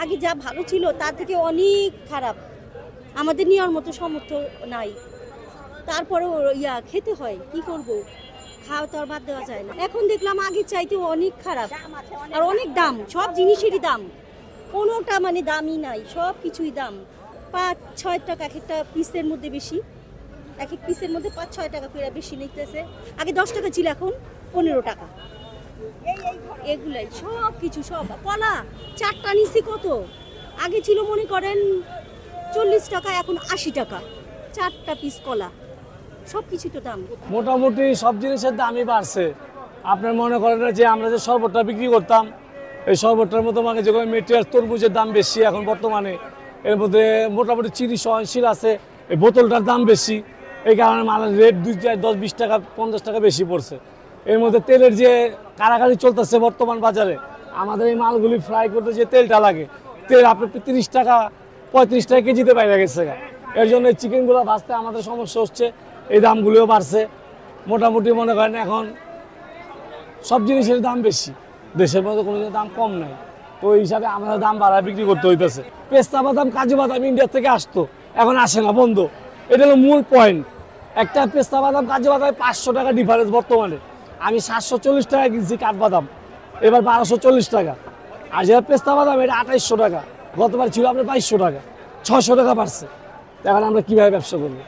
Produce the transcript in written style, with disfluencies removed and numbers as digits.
আগে যা ভালো ছিল তার থেকে অনেক খারাপ। আমাদের নেওয়ার মতো সামর্থ্য নাই, তারপরেও খেতে হয়, কি করব, খাওয়া তো আর বাদ দেওয়া যায় না। এখন দেখলাম আগের চাইতে অনেক খারাপ, আর অনেক দাম, সব জিনিসেরই দাম, কোনোটা মানে দামই নাই, সব কিছুই দাম। 5-6 টাকা এক একটা পিসের মধ্যে বেশি, এক এক পিসের মধ্যে 5-6 টাকা করে বেশি নিতেছে। আগে 10 টাকা ছিল, এখন 15 টাকা। এগুলাই সব কিছু, সব কলা 4টা নিচ্ছি কত, আগে ছিল মনে করেন 40 টাকা, এখন 80 টাকা 4টা পিস কলা। সব কিছু তো দাম, মোটামুটি সব জিনিসের দামই বাড়ছে। আপনার মনে করেন যে আমরা যে শরবতটা বিক্রি করতাম, এই শরবতটার মতো মানে যেগুলো মেটেরিয়াল, তরমুজের দাম বেশি এখন বর্তমানে, এর মধ্যে মোটামুটি চিনি সহনশীল আছে, এই বোতলটার দাম বেশি, এই কারণে মালের রেট 10-20 টাকা 50 টাকা বেশি পড়ছে। এর মধ্যে তেলের যে কারাকারি চলতেছে বর্তমান বাজারে, আমাদের এই মালগুলি ফ্রাই করতে যে তেলটা লাগে, তেল আপনার 30 টাকা 35 টাকা কেজিতে বাইরে গেছে। এর জন্য এই চিকেনগুলো ভাজতে আমাদের সমস্যা হচ্ছে, এই দামগুলিও বাড়ছে। মোটামুটি মনে করেন এখন সব জিনিসের দাম বেশি, দেশের মধ্যে কোনো দাম কম নাই, তো ওই হিসাবে আমাদের দাম বাড়ায় বিক্রি করতে হইতেছে। পেস্তা বাদাম, কাজু বাদাম ইন্ডিয়া থেকে আসতো, এখন আসে না, বন্ধ। এটা হলো মূল পয়েন্ট। একটা পেস্তা বাদাম, কাজু বাদামে 500 টাকা ডিফারেন্স বর্তমানে। আমি 740 টাকা কিনছি কাঠবাদাম, এবার 1240 টাকা। আর যেটা পেস্তা বাদাম এটা 2800 টাকা, গতবার ছিল আপনার 2200 টাকা, 600 টাকা বাড়ছে। এখন আমরা কীভাবে ব্যবসা করবো?